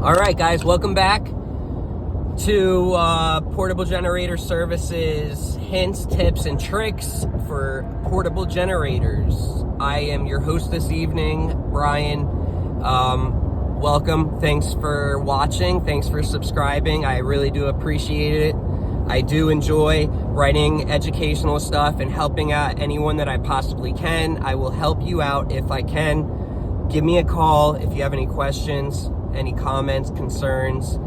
All right, guys, welcome back to Portable Generator Services hints, tips, and tricks for portable generators. I am your host this evening, Brian. Welcome. Thanks for watching. Thanks for subscribing. I really do appreciate it. I do enjoy writing educational stuff and helping out anyone that I possibly can. I will help you out if I can. Give me a call if you have any questions, any comments, concerns.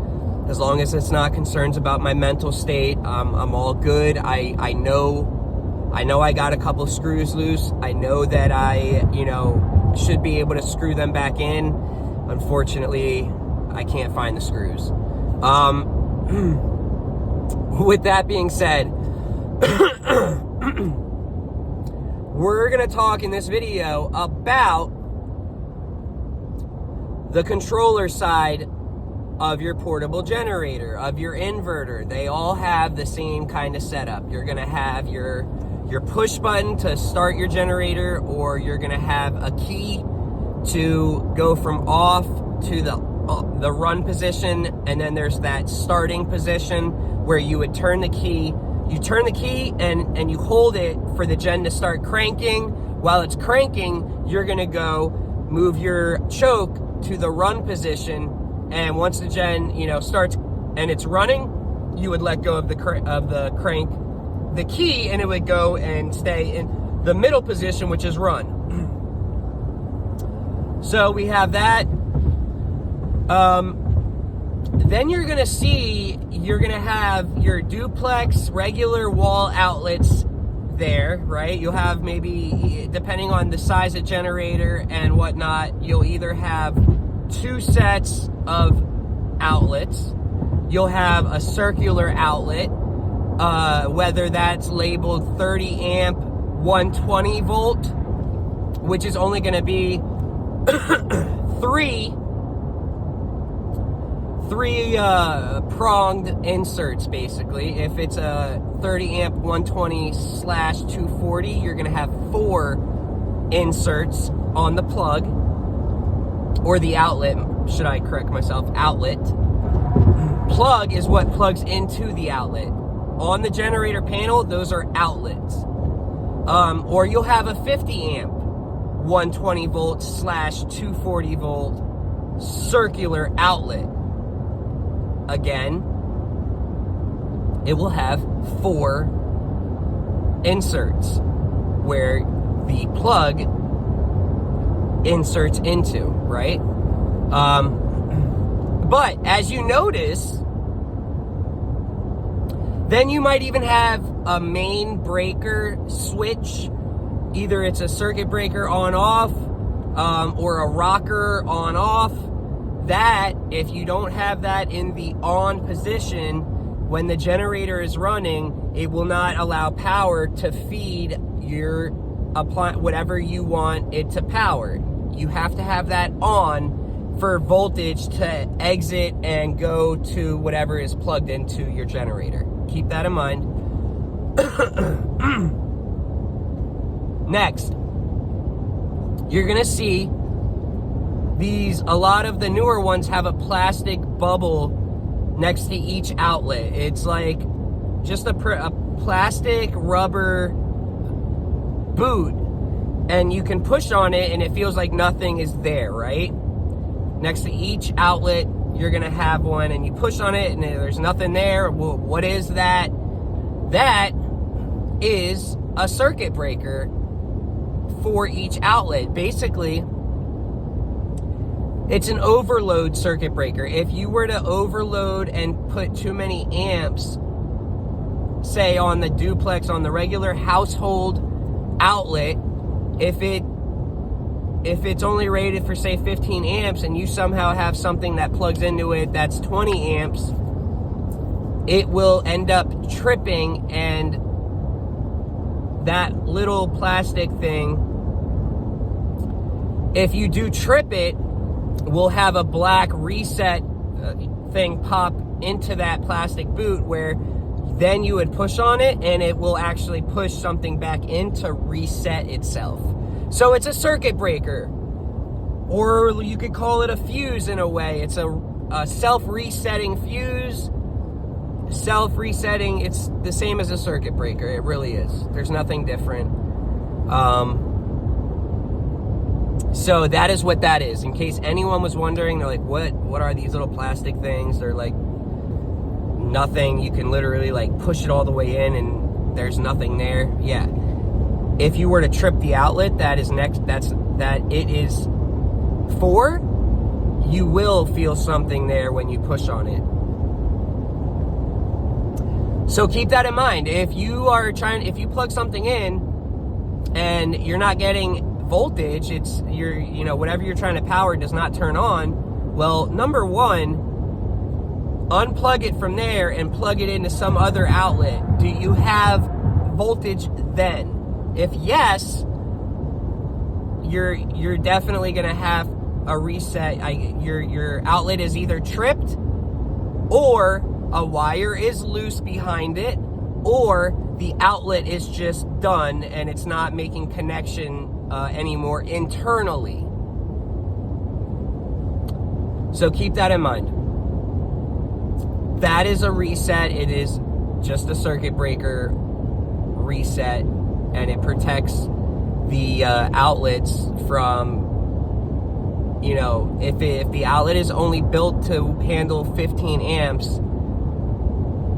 As long as it's not concerns about my mental state, I'm all good. I know I got a couple screws loose. I know that I, should be able to screw them back in. Unfortunately, I can't find the screws. With that being said, we're gonna talk in this video about the controller side of your portable generator, of your inverter. They all have the same kind of setup. You're gonna have your push button to start your generator, or you're gonna have a key to go from off to the run position, and then there's that starting position where you would turn the key. You turn the key and you hold it for the gen to start cranking. While it's cranking, you're gonna go move your choke to the run position, and once the gen starts and it's running, you would let go of the key, and it would go and stay in the middle position, which is run. So we have that. Then you're gonna have your duplex regular wall outlets there, right? You'll have, maybe, depending on the size of generator and whatnot, you'll either have 2 sets of outlets. You'll have a circular outlet, whether that's labeled 30 amp 120 volt, which is only going to be three pronged inserts, basically. If it's a 30 amp 120/240, you're going to have 4 inserts on the plug, or the outlet, should I correct myself, outlet. Plug is what plugs into the outlet. On the generator panel, those are outlets. Or you'll have a 50 amp 120 volt/240 volt circular outlet. Again, it will have 4 inserts where the plug inserts into, right? But as you notice, then you might even have a main breaker switch. Either it's a circuit breaker on off, or a rocker on off. That, if you don't have that in the on position, when the generator is running, it will not allow power to feed your whatever you want it to power. You have to have that on for voltage to exit and go to whatever is plugged into your generator. Keep that in mind. Next, you're gonna see a lot of the newer ones have a plastic bubble next to each outlet. It's like just a plastic rubber boot, and you can push on it and it feels like nothing is there, right? Next to each outlet, you're gonna have one, and you push on it and there's nothing there. Well, what is that? That is a circuit breaker for each outlet. Basically, it's an overload circuit breaker. If you were to overload and put too many amps, say on the duplex, on the regular household outlet, if it's only rated for, say, 15 amps, and you somehow have something that plugs into it that's 20 amps, it will end up tripping, and that little plastic thing, if you do trip it, will have a black reset thing pop into that plastic boot, where then you would push on it and it will actually push something back in to reset itself. So it's a circuit breaker, or you could call it a fuse in a way. It's a a self-resetting fuse. Self-resetting, it's the same as a circuit breaker. It really is. There's nothing different. So that is what that is. In case anyone was wondering, they're like, what are these little plastic things? They're like nothing. You can literally like push it all the way in and there's nothing there. Yeah. If you were to trip the outlet that it is for, you will feel something there when you push on it. So keep that in mind. If you plug something in and you're not getting voltage, whatever you're trying to power does not turn on, well, number one, unplug it from there and plug it into some other outlet. Do you have voltage then? If yes, you're definitely going to have a reset. Your outlet is either tripped, or a wire is loose behind it, or the outlet is just done and it's not making connection anymore internally. So keep that in mind. That is a reset. It is just a circuit breaker reset, and it protects the outlets from, if the outlet is only built to handle 15 amps,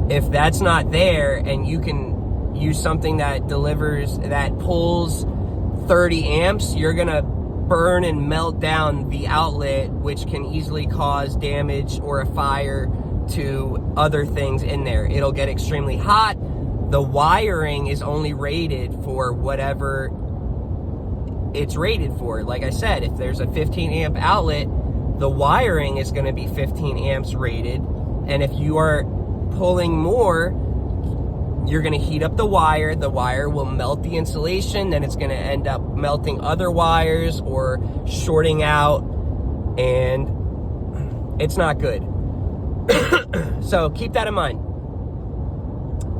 if that's not there and you can use something that pulls 30 amps, you're gonna burn and melt down the outlet, which can easily cause damage or a fire to other things in there. It'll get extremely hot. The wiring is only rated for whatever it's rated for. Like I said, if there's a 15 amp outlet, the wiring is going to be 15 amps rated. And if you are pulling more, you're going to heat up the wire. The wire will melt the insulation. Then it's going to end up melting other wires or shorting out. And it's not good. So keep that in mind.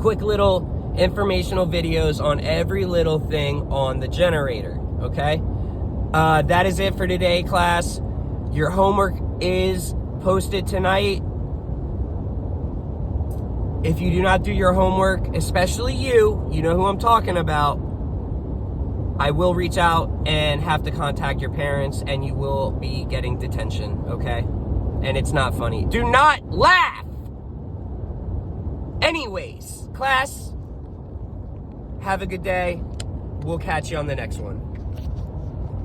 Quick little informational videos on every little thing on the generator. Okay? That is it for today, class. Your homework is posted tonight. If you do not do your homework, especially you know who I'm talking about, I will reach out and have to contact your parents, and you will be getting detention, okay? And it's not funny. Do not laugh! Anyways, class, have a good day. We'll catch you on the next one.